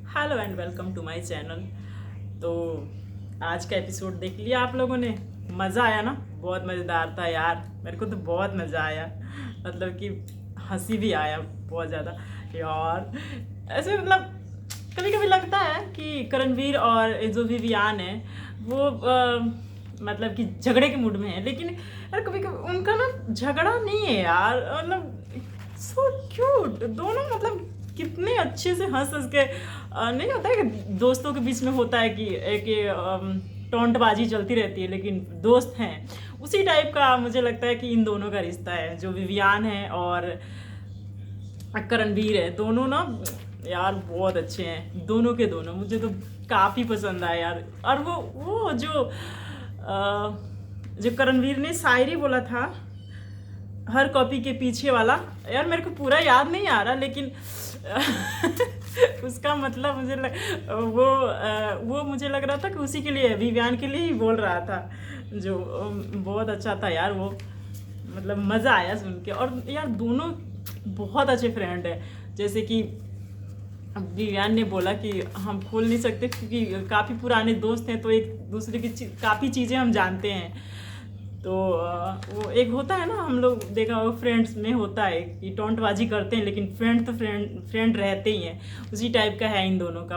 Hello and welcome to my channel. तो आज का एपिसोड देख लिया आप लोगों ने? मज़ा आया ना? बहुत मज़ेदार था यार, मेरे को तो बहुत मज़ा आया। मतलब कि हंसी भी आया बहुत ज़्यादा यार। ऐसे मतलब कभी कभी लगता है कि करणवीर और जो विवियान है वो मतलब कि झगड़े के मूड में है, लेकिन यार कभी कभी उनका ना झगड़ा नहीं है यार। मतलब सो क्यूट दोनों, मतलब कितने अच्छे से हंस हंस के नहीं होता है कि दोस्तों के बीच में होता है कि एक टोंटबाजी चलती रहती है लेकिन दोस्त हैं, उसी टाइप का मुझे लगता है कि इन दोनों का रिश्ता है। जो विवियान है और करणवीर है, दोनों ना यार बहुत अच्छे हैं दोनों के दोनों। मुझे तो काफ़ी पसंद आया यार। और वो जो करणवीर ने शायरी बोला था, हर कॉपी के पीछे वाला, यार मेरे को पूरा याद नहीं आ रहा, लेकिन उसका मतलब वो मुझे लग रहा था कि उसी के लिए, विवियान के लिए ही बोल रहा था। जो बहुत अच्छा था यार वो, मतलब मज़ा आया सुन के। और यार दोनों बहुत अच्छे फ्रेंड है। जैसे कि विवियान ने बोला कि हम खोल नहीं सकते क्योंकि काफ़ी पुराने दोस्त हैं, तो एक दूसरे की काफ़ी चीज़ें हम जानते हैं। तो वो एक होता है ना, हम लोग देखा वो फ्रेंड्स में होता है कि टोंटबाजी करते हैं लेकिन फ्रेंड तो फ्रेंड फ्रेंड रहते ही हैं, उसी टाइप का है इन दोनों का।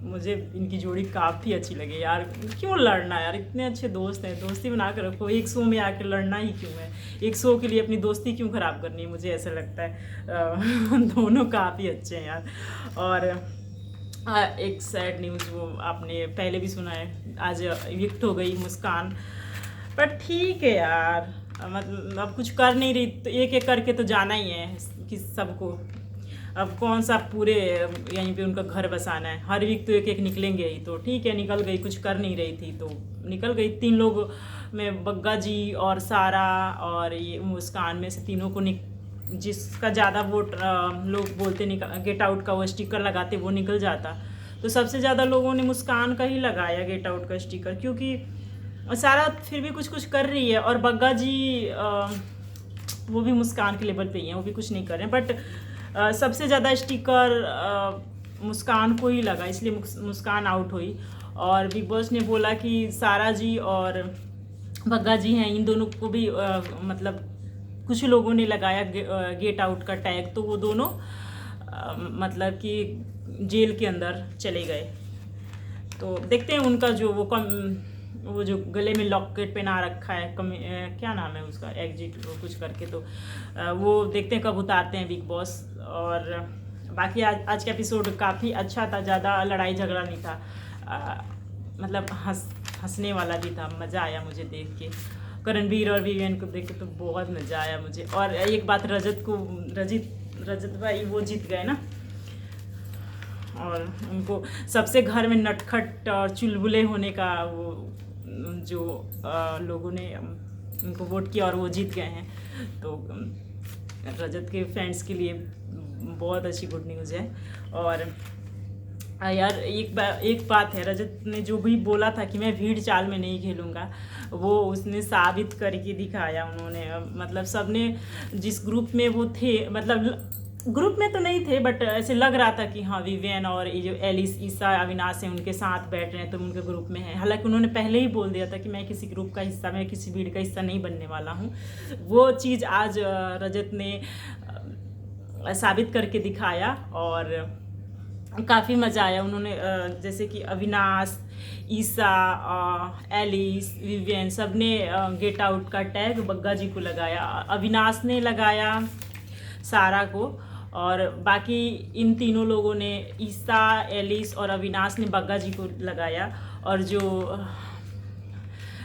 मुझे इनकी जोड़ी काफ़ी अच्छी लगी यार। क्यों लड़ना यार, इतने अच्छे दोस्त हैं, दोस्ती बना कर रखो। एक शो में आकर लड़ना ही क्यों है? एक शो के लिए अपनी दोस्ती क्यों ख़राब करनी है? मुझे ऐसा लगता है। दोनों काफ़ी अच्छे हैं यार। और एक सैड न्यूज़ वो आपने पहले भी सुना है, आज इविक्ट हो गई मुस्कान। पर ठीक है यार, मतलब अब कुछ कर नहीं रही तो एक एक करके तो जाना ही है कि सबको। अब कौन सा पूरे यहीं पे उनका घर बसाना है? हर वीक तो एक एक निकलेंगे ही, तो ठीक है निकल गई, कुछ कर नहीं रही थी तो निकल गई। 3 लोग में बग्गा जी और सारा और ये मुस्कान में से तीनों को जिसका ज़्यादा वोट लोग बोलते गेट आउट का वो स्टिकर लगाते वो निकल जाता। तो सबसे ज़्यादा लोगों ने मुस्कान का ही लगाया गेट आउट का स्टिकर, क्योंकि सारा फिर भी कुछ कुछ कर रही है और बग्गा जी वो भी मुस्कान के लेवल पे ही हैं, वो भी कुछ नहीं कर रहे हैं। बट सबसे ज़्यादा स्टिकर मुस्कान को ही लगा, इसलिए मुस्कान आउट हुई। और बिग बॉस ने बोला कि सारा जी और बग्गा जी हैं, इन दोनों को भी मतलब कुछ लोगों ने लगाया गेट आउट का टैग, तो वो दोनों मतलब कि जेल के अंदर चले गए। तो देखते हैं उनका जो वो जो गले में लॉकेट पहना रखा है, क्या नाम है उसका, एग्जिट वो कुछ करके, तो वो देखते हैं कब उतारते हैं बिग बॉस। और बाकी आज का एपिसोड काफ़ी अच्छा था, ज़्यादा लड़ाई झगड़ा नहीं था। मतलब हंसने वाला भी था, मज़ा आया मुझे देख के। करणवीर और विवियन को देख के तो बहुत मज़ा आया मुझे। और एक बात, रजत भाई वो जीत गए ना, और उनको सबसे घर में नटखट और चुलबुले होने का वो जो लोगों ने उनको वोट किया और वो जीत गए हैं। तो रजत के फैंस के लिए बहुत अच्छी गुड न्यूज़ है। और यार एक बात है, रजत ने जो भी बोला था कि मैं भीड़ चाल में नहीं खेलूँगा, वो उसने साबित करके दिखाया उन्होंने। मतलब सबने जिस ग्रुप में वो थे, मतलब ग्रुप में तो नहीं थे बट ऐसे लग रहा था कि हाँ विवियन और ये जो एलिस, ईसा, अविनाश हैं उनके साथ बैठ रहे हैं तो उनके ग्रुप में हैं। हालांकि उन्होंने पहले ही बोल दिया था कि मैं किसी ग्रुप का हिस्सा, मैं किसी भीड़ का हिस्सा नहीं बनने वाला हूँ। वो चीज़ आज रजत ने साबित करके दिखाया और काफ़ी मज़ा आया। उन्होंने जैसे कि अविनाश, ईसा, एलिस, विवियन सब ने गेट आउट का टैग बग्गा जी को लगाया। अविनाश ने लगाया सारा को, और बाकी इन तीनों लोगों ने, ईसा, एलिस और अविनाश ने बग्गा जी को लगाया। और जो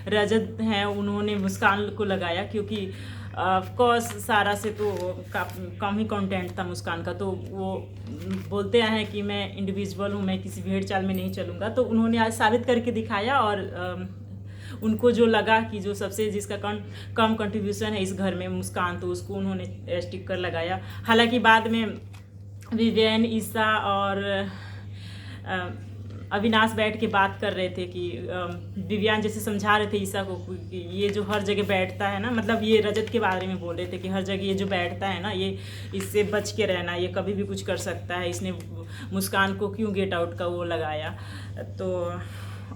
रजत हैं उन्होंने मुस्कान को लगाया, क्योंकि ऑफकोर्स सारा से तो कम ही कंटेंट था मुस्कान का, तो वो बोलते आए हैं कि मैं इंडिविजुअल हूँ, मैं किसी भेड़ चाल में नहीं चलूँगा। तो उन्होंने आज साबित करके दिखाया। और उनको जो लगा कि जो सबसे जिसका कम कंट्रीब्यूशन है इस घर में मुस्कान, तो उसको उन्होंने स्टिकर लगाया। हालांकि बाद में विवियन, ईसा और अविनाश बैठ के बात कर रहे थे कि विवियान जैसे समझा रहे थे ईसा को कि ये जो हर जगह बैठता है ना, मतलब ये रजत के बारे में बोल रहे थे कि हर जगह ये जो बैठता है ना, ये इससे बच के रहना, ये कभी भी कुछ कर सकता है, इसने मुस्कान को क्यों गेट आउट का वो लगाया। तो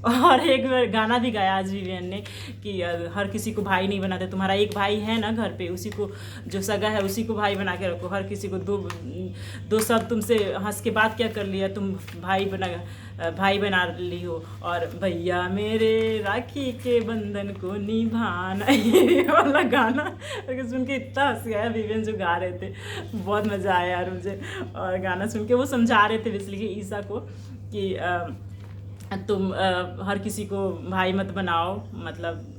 और एक बार गाना भी गाया आज विवियन ने कि हर किसी को भाई नहीं बनाते, तुम्हारा एक भाई है ना घर पे, उसी को जो सगा है उसी को भाई बना के रखो, हर किसी को दो सब तुमसे हंस के बात क्या कर लिया, तुम भाई बना ली हो, और भैया मेरे राखी के बंधन को निभाना, ये वाला गाना सुन के इतना हंसी आया। विवियन जो गा रहे थे बहुत मज़ा आया यार मुझे, और गाना सुन के वो समझा रहे थे इसलिए ईसा को कि तुम हर किसी को भाई मत बनाओ, मतलब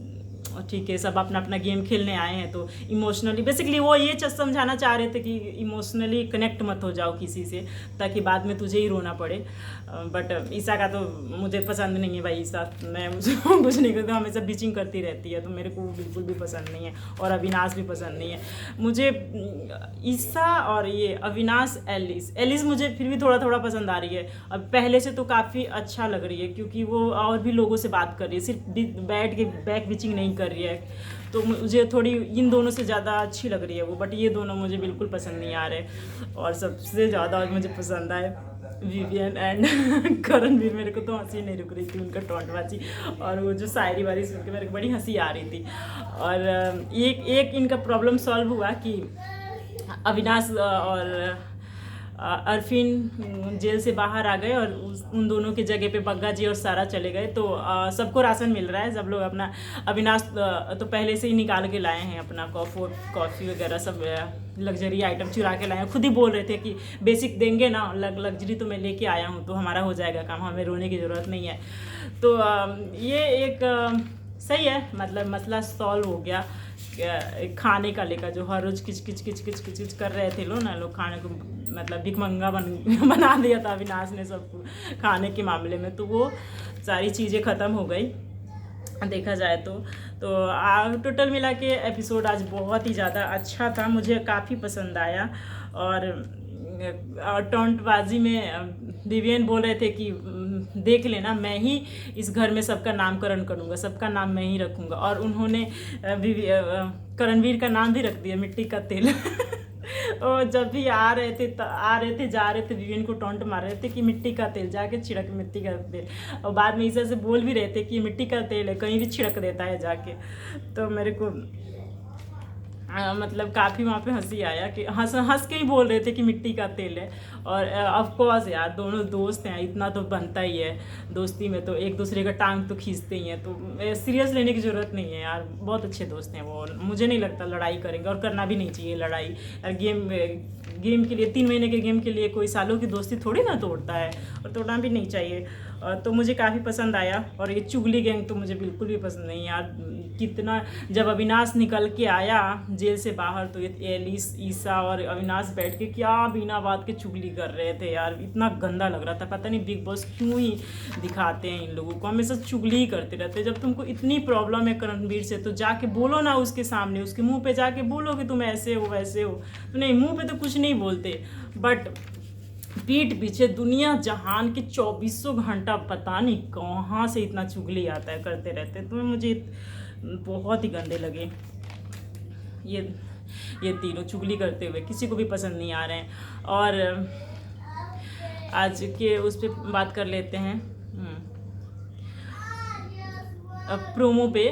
ठीक है सब अपना अपना गेम खेलने आए हैं, तो इमोशनली बेसिकली वो ये समझाना चाह रहे थे कि इमोशनली कनेक्ट मत हो जाओ किसी से, ताकि बाद में तुझे ही रोना पड़े। बट ईसा का तो मुझे पसंद नहीं है भाई, ईसा मैं उसको कुछ नहीं करती, हमेशा बिचिंग करती रहती है, तो मेरे को बिल्कुल भी पसंद नहीं है, और अविनाश भी पसंद नहीं है मुझे। ईसा और ये अविनाश, एलिस मुझे फिर भी थोड़ा थोड़ा पसंद आ रही है, अब पहले से तो काफ़ी अच्छा लग रही है, क्योंकि वो और भी लोगों से बात कर रही है, सिर्फ बैठ के बैक बिचिंग नहीं कर रही है, तो मुझे थोड़ी इन दोनों से ज़्यादा अच्छी लग रही है वो। बट ये दोनों मुझे बिल्कुल पसंद नहीं आ रहे, और सबसे ज़्यादा मुझे पसंद आए विवियन एंड करणवीर। मेरे को तो हंसी नहीं रुक रही थी उनका टोंटबाजी, और वो जो शायरी वारी सुन के मेरे को बड़ी हंसी आ रही थी। और एक इनका प्रॉब्लम सॉल्व हुआ कि अविनाश और अरफिन जेल से बाहर आ गए, और उन दोनों की जगह पे बग्गा जी और सारा चले गए, तो सबको राशन मिल रहा है। सब लोग अपना, अविनाश तो पहले से ही निकाल के लाए हैं अपना कॉफ़ी वगैरह सब लग्जरी आइटम चुरा के लाए हैं, खुद ही बोल रहे थे कि बेसिक देंगे ना, लग्जरी तो मैं लेके आया हूँ, तो हमारा हो जाएगा काम, हमें रोने की ज़रूरत नहीं है। तो ये एक सही है, मतलब मसला सॉल्व हो गया खाने का लेकर, जो हर रोज़ किच किच कर रहे थे लोग खाने को, मतलब भिखमंगा बना दिया था अविनाश ने सबको खाने के मामले में, तो वो सारी चीज़ें ख़त्म हो गई देखा जाए तो टोटल मिला के एपिसोड आज बहुत ही ज़्यादा अच्छा था, मुझे काफ़ी पसंद आया। और टोंटबाजी में विवियन बोल रहे थे कि देख लेना, मैं ही इस घर में सबका नामकरण करूँगा, सबका नाम मैं ही रखूँगा, और उन्होंने करणवीर का नाम भी रख दिया मिट्टी का तेल। और जब भी आ रहे थे जा रहे थे विवियन को टोंट मार रहे थे कि मिट्टी का तेल, जाके छिड़क मिट्टी का तेल, और बाद में ईसा से बोल भी रहे थे कि मिट्टी का तेल है, कहीं भी छिड़क देता है जाके। तो मेरे को मतलब काफ़ी वहाँ पे हंसी आया कि हंस के ही बोल रहे थे कि मिट्टी का तेल है। और ऑफ कोर्स यार दोनों दोस्त हैं, इतना तो बनता ही है, दोस्ती में तो एक दूसरे का टांग तो खींचते ही हैं, तो सीरियस लेने की ज़रूरत नहीं है यार, बहुत अच्छे दोस्त हैं वो। मुझे नहीं लगता लड़ाई करेंगे, और करना भी नहीं चाहिए लड़ाई। गेम के लिए 3 महीने के गेम के लिए कोई सालों की दोस्ती थोड़ी ना तोड़ता है, और तोड़ना भी नहीं चाहिए। तो मुझे काफ़ी पसंद आया। और ये चुगली गैंग तो मुझे बिल्कुल भी पसंद नहीं यार। कितना जब अविनाश निकल के आया जेल से बाहर, तो ये एलिस, ईसा और अविनाश बैठ के क्या बिना बात के चुगली कर रहे थे यार, इतना गंदा लग रहा था। पता नहीं बिग बॉस क्यों ही दिखाते हैं इन लोगों को, हमेशा चुगली ही करते रहते हैं। जब तुमको इतनी प्रॉब्लम है करणवीर से, तो जाके बोलो ना उसके सामने, उसके मुंह पे जाके बोलो कि तुम ऐसे हो वैसे हो। तो नहीं, मुंह पे तो कुछ नहीं बोलते, बट पीठ पीछे दुनिया जहान के 2400 घंटा पता नहीं कहाँ से इतना चुगली आता है, करते रहते। तो मुझे बहुत ही गंदे लगे ये तीनों चुगली करते हुए, किसी को भी पसंद नहीं आ रहे हैं। और आज के उस पर बात कर लेते हैं प्रोमो पे।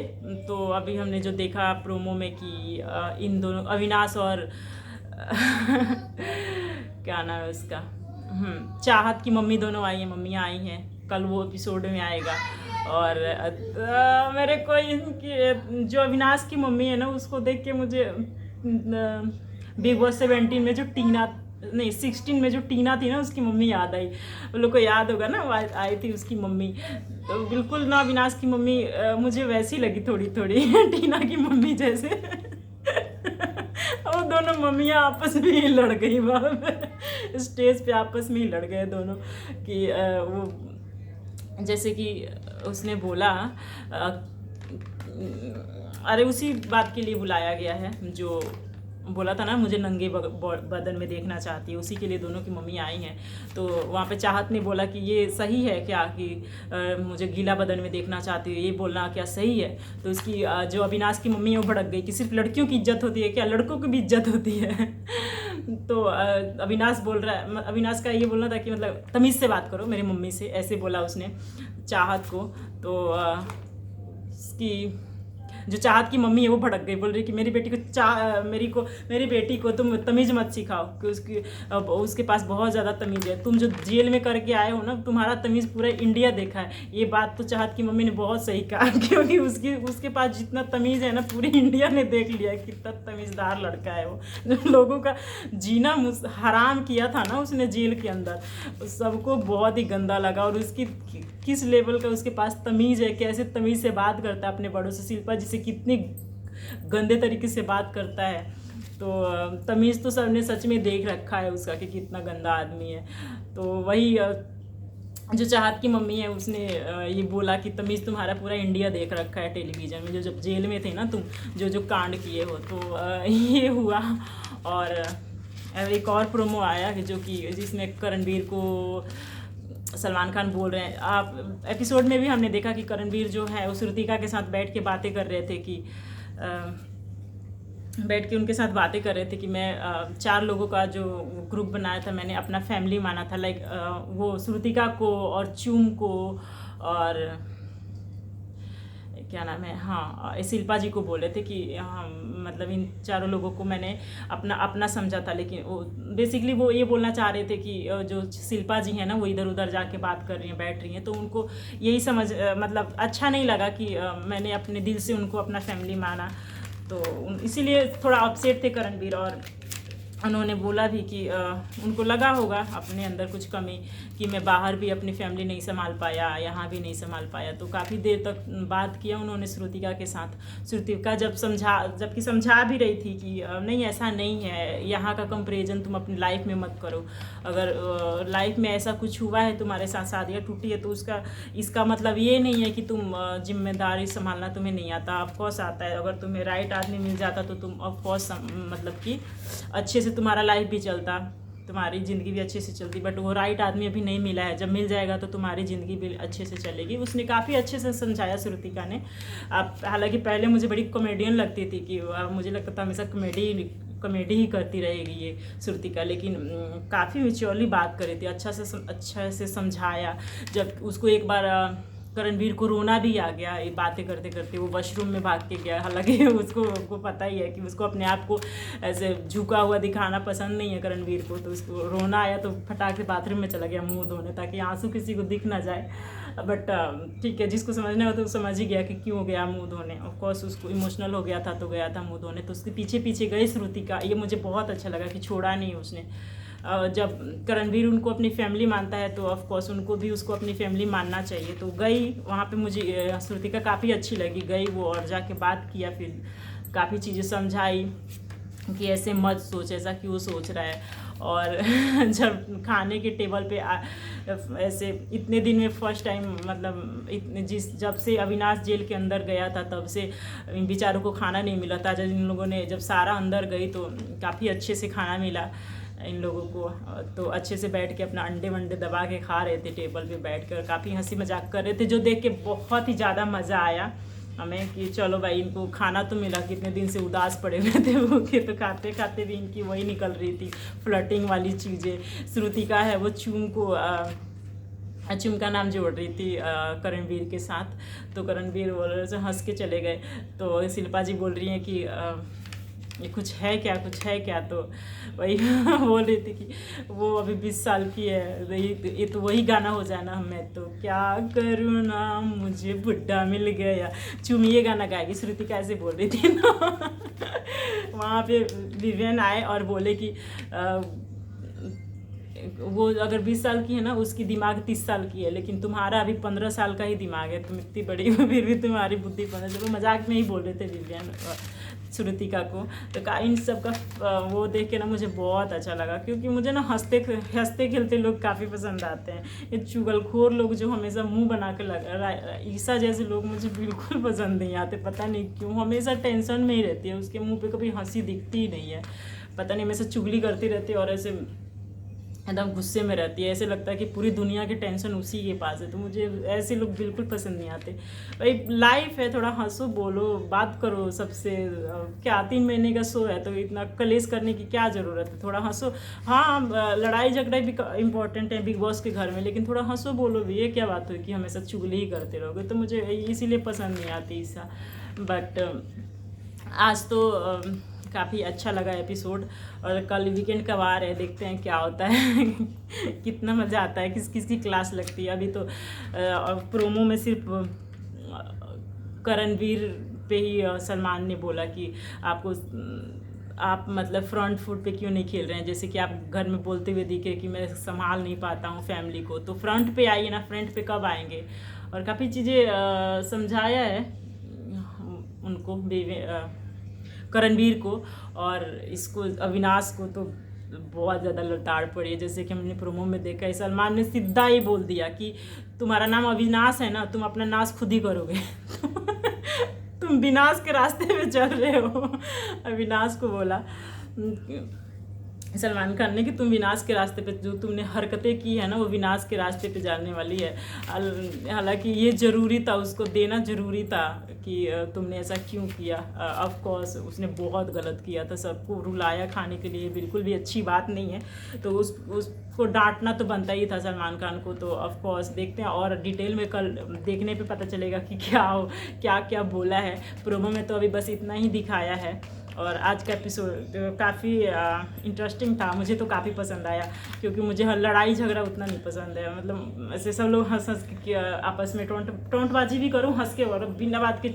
तो अभी हमने जो देखा प्रोमो में कि इन दोनों अविनाश और क्या नाम है उसका, चाहत की मम्मी दोनों आई हैं, मम्मियाँ आई हैं, कल वो एपिसोड में आएगा। और मेरे को इनकी जो अविनाश की मम्मी है ना, उसको देख के मुझे बिग बॉस 17 में जो 16 में जो टीना थी ना, उसकी मम्मी याद आई। उन लोग को याद होगा ना, वो आई थी उसकी मम्मी। तो बिल्कुल ना अविनाश की मम्मी मुझे वैसी लगी थोड़ी टीना की मम्मी जैसे। वो दोनों मम्मियाँ आपस में ही लड़ गई, वहाँ पे स्टेज पे आपस में ही लड़ गए दोनों कि वो जैसे कि उसने बोला अरे उसी बात के लिए बुलाया गया है जो बोला था ना मुझे नंगे बदन में देखना चाहती है, उसी के लिए दोनों की मम्मी आई हैं। तो वहाँ पे चाहत ने बोला कि ये सही है क्या कि मुझे गीला बदन में देखना चाहती है, ये बोलना क्या सही है? तो उसकी जो अविनाश की मम्मी है वो भड़क गई कि सिर्फ लड़कियों की इज्जत होती है क्या, लड़कों की भी इज्जत होती है? तो अविनाश बोल रहा है, अविनाश का ये बोलना था कि मतलब तमीज़ से बात करो मेरी मम्मी से, ऐसे बोला उसने चाहत को। तो उसकी जो चाहत की मम्मी है वो भड़क गई, बोल रही कि मेरी बेटी को मेरी बेटी को तुम तमीज़ मत सिखाओ कि उसके पास बहुत ज़्यादा तमीज़ है, तुम जो जेल में करके आए हो ना, तुम्हारा तमीज़ पूरा इंडिया देखा है। ये बात तो चाहत की मम्मी ने बहुत सही कहा क्योंकि उसके पास जितना तमीज़ है ना पूरी इंडिया ने देख लिया है, कितना तमीज़दार लड़का है वो। जो लोगों का जीना हराम किया था ना उसने जेल के अंदर, सबको बहुत ही गंदा लगा। और उसकी किस लेवल का उसके पास तमीज़ है, कैसे तमीज़ से बात करता है अपने बड़ों से, शिल्पा जी से कितनी गंदे तरीके से बात करता है। तो तमीज़ तो सबने सच में देख रखा है उसका कि कितना गंदा आदमी है। तो वही जो चाहत की मम्मी है उसने ये बोला कि तमीज़ तुम्हारा पूरा इंडिया देख रखा है टेलीविज़न में, जो जब जेल में थे ना तुम, जो कांड किए हो। तो ये हुआ। और एक और प्रोमो आया कि जो कि जिसमें करणवीर को सलमान खान बोल रहे हैं। आप एपिसोड में भी हमने देखा कि करणवीर जो है उस श्रुतिका के साथ बैठ के बातें कर रहे थे कि बैठ के उनके साथ बातें कर रहे थे कि मैं 4 लोगों का जो ग्रुप बनाया था मैंने अपना फैमिली माना था, लाइक वो श्रुतिका को और चूम को और क्या नाम है, हाँ शिल्पा जी को बोले थे कि हाँ मतलब इन चारों लोगों को मैंने अपना समझा था। लेकिन वो बेसिकली वो ये बोलना चाह रहे थे कि जो शिल्पा जी हैं ना वो इधर उधर जाके बात कर रही हैं, बैठ रही हैं, तो उनको यही समझ मतलब अच्छा नहीं लगा कि मैंने अपने दिल से उनको अपना फैमिली माना। तो इसीलिए थोड़ा अपसेट थे करणवीर। और उन्होंने बोला भी कि उनको लगा होगा अपने अंदर कुछ कमी कि मैं बाहर भी अपनी फैमिली नहीं संभाल पाया, यहाँ भी नहीं संभाल पाया। तो काफ़ी देर तक बात किया उन्होंने श्रुतिका के साथ। श्रुतिका जबकि समझा भी रही थी कि नहीं ऐसा नहीं है, यहाँ का कंपेरिजन तुम अपनी लाइफ में मत करो। अगर लाइफ में ऐसा कुछ हुआ है, तुम्हारे साथ शादियाँ टूटी है, तो इसका मतलब ये नहीं है कि तुम जिम्मेदारी संभालना तुम्हें नहीं आता, ऑफकोर्स आता है। अगर तुम्हें राइट आदमी मिल जाता तो तुम ऑफकोर्स मतलब कि अच्छे से तुम्हारा लाइफ भी चलता, तुम्हारी ज़िंदगी भी अच्छे से चलती। बट वो राइट आदमी अभी नहीं मिला है, जब मिल जाएगा तो तुम्हारी ज़िंदगी भी अच्छे से चलेगी। उसने काफ़ी अच्छे से समझाया श्रुतिका ने। हालांकि पहले मुझे बड़ी कॉमेडियन लगती थी कि मुझे लगता था हमेशा कॉमेडी ही करती रहेगी ये श्रुतिका, लेकिन काफ़ी मैच्योरली बात कर रही थी, अच्छा से समझाया। जब उसको एक बार करणवीर को रोना भी आ गया ये बातें करते करते, वो वॉशरूम में भाग के गया। हालांकि उसको पता ही है कि उसको अपने आप को ऐसे झुका हुआ दिखाना पसंद नहीं है करणवीर को, तो उसको रोना आया तो फटाक से बाथरूम में चला गया मुंह धोने, ताकि आंसू किसी को दिख ना जाए। बट ठीक है, जिसको समझना हो तो समझ ही गया कि क्यों गया मुंह धोने। ऑफकोर्स उसको इमोशनल हो गया था तो गया था मुंह धोने। तो उसके पीछे पीछे गई श्रुतिका, ये मुझे बहुत अच्छा लगा कि छोड़ा नहीं उसने। जब करणवीर उनको अपनी फैमिली मानता है तो ऑफकोर्स उनको भी उसको अपनी फैमिली मानना चाहिए। तो गई वहाँ पे, मुझे श्रुतिका काफ़ी अच्छी लगी। गई वो और जाके बात किया, फिर काफ़ी चीज़ें समझाई कि ऐसे मत सोच, ऐसा क्यों सोच रहा है। और जब खाने के टेबल पे ऐसे इतने दिन में फर्स्ट टाइम मतलब जब से अविनाश जेल के अंदर गया था तब से इन बेचारों को खाना नहीं मिला था। जब इन लोगों ने जब सारा अंदर गई तो काफ़ी अच्छे से खाना मिला इन लोगों को। तो अच्छे से बैठ के अपना अंडे वंडे दबा के खा रहे थे टेबल पे बैठ कर, काफ़ी हंसी मजाक कर रहे थे, जो देख के बहुत ही ज़्यादा मज़ा आया हमें कि चलो भाई इनको खाना तो मिला। कितने दिन से उदास पड़े हुए थे वो कि, तो खाते खाते भी इनकी वही निकल रही थी फ्लर्टिंग वाली चीज़ें। श्रुतिका है वो चूम का नाम जोड़ रही थी करणवीर के साथ, तो करणवीर बोल रहे थे, हंस के चले गए। तो शिल्पा जी बोल रही हैं कि ये कुछ है क्या, तो वही बोल रही थी कि वो अभी 20 साल की है, ये तो वही गाना हो जाए ना, मैं तो क्या करूँ ना मुझे बुढ़ा मिल गया। चुम ये गाना गाएगी, श्रुतिका ऐसे बोल रही थी ना। वहाँ पे विवियन आए और बोले कि वो अगर 20 साल की है ना, उसकी दिमाग 30 साल की है, लेकिन तुम्हारा अभी 15 साल का ही दिमाग है, तुम इतनी बड़ी हो फिर भी तुम्हारी बुद्धि 15। चलो मजाक में ही बोल रहे थे विवियन। श्रुतिका को। तो इन सब का वो देख के ना मुझे बहुत अच्छा लगा, क्योंकि मुझे ना हंसते खेलते लोग काफ़ी पसंद आते हैं। ये चुगलखोर लोग जो हमेशा मुंह बना के लगा, ईसा जैसे लोग मुझे बिल्कुल पसंद नहीं आते, पता नहीं क्यों। हमेशा टेंशन में ही रहती है, उसके मुंह पे कभी हंसी दिखती ही नहीं है, पता नहीं, हमेशा चुगली करती रहती है और ऐसे एकदम गुस्से में रहती है। ऐसे लगता है कि पूरी दुनिया की टेंशन उसी के पास है। तो मुझे ऐसे लोग बिल्कुल पसंद नहीं आते। भाई लाइफ है, थोड़ा हंसो, बोलो, बात करो सबसे। क्या 3 महीने का शो है तो इतना कलेश करने की क्या ज़रूरत है? थोड़ा हंसो। हाँ, लड़ाई झगड़ा भी इम्पोर्टेंट है बिग बॉस के घर में, लेकिन थोड़ा हंसो, बोलो भी। ये क्या बात हुई कि हमेशा चुगली ही करते रहोगे? तो मुझे इसीलिए पसंद नहीं आती ईसा। बट आज तो काफ़ी अच्छा लगा एपिसोड। और कल वीकेंड का वार है, देखते हैं क्या होता है कितना मज़ा आता है, किस किस की क्लास लगती है। अभी तो प्रोमो में सिर्फ करणवीर पे ही सलमान ने बोला कि आप मतलब फ्रंट फुट पे क्यों नहीं खेल रहे हैं, जैसे कि आप घर में बोलते हुए दिखे कि मैं संभाल नहीं पाता हूँ फैमिली को। तो फ्रंट पे आइए ना, फ्रंट पे कब आएंगे? और काफ़ी चीज़ें समझाया है उनको, करणवीर को। और इसको अविनाश को तो बहुत ज़्यादा लताड़ पड़ी है, जैसे कि हमने प्रोमो में देखा है। सलमान ने सीधा ही बोल दिया कि तुम्हारा नाम अविनाश है ना, तुम अपना नाश खुद ही करोगे तुम विनाश के रास्ते पे चल रहे हो अविनाश को बोला सलमान खान ने कि तुम विनाश के रास्ते पे, जो तुमने हरकतें की है ना वो विनाश के रास्ते पे जाने वाली है। हालांकि ये ज़रूरी था, उसको देना ज़रूरी था कि तुमने ऐसा क्यों किया। ऑफ कोर्स उसने बहुत गलत किया था, सबको रुलाया खाने के लिए, बिल्कुल भी अच्छी बात नहीं है। तो उसको डांटना तो बनता ही था सलमान खान को। तो ऑफ कोर्स देखते हैं और डिटेल में कल देखने पे पता चलेगा कि क्या क्या बोला है। प्रोमो में तो अभी बस इतना ही दिखाया है। और आज का एपिसोड काफ़ी इंटरेस्टिंग था, मुझे तो काफ़ी पसंद आया, क्योंकि मुझे लड़ाई झगड़ा उतना नहीं पसंद है। मतलब ऐसे सब लोग हंस के आपस में टोंटबाजी भी करो हंस के, और बिना बात के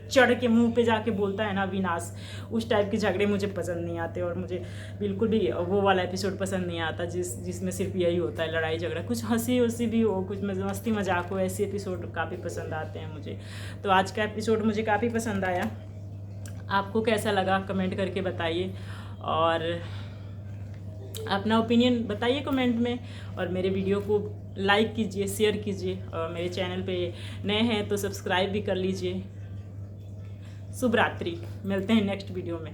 चढ़ के मुंह पे जाके बोलता है ना विनाश, उस टाइप के झगड़े मुझे पसंद नहीं आते। और मुझे बिल्कुल भी वो वाला एपिसोड पसंद नहीं आता जिसमें सिर्फ यही होता है, लड़ाई झगड़ा। कुछ हंसी उसी भी हो, कुछ मस्ती मजाक हो, ऐसे एपिसोड काफ़ी पसंद आते हैं मुझे। तो आज का एपिसोड मुझे काफ़ी पसंद आया। आपको कैसा लगा कमेंट करके बताइए, और अपना ओपिनियन बताइए कमेंट में। और मेरे वीडियो को लाइक कीजिए, शेयर कीजिए, और मेरे चैनल पे नए हैं तो सब्सक्राइब भी कर लीजिए। शुभ रात्रि, मिलते हैं नेक्स्ट वीडियो में।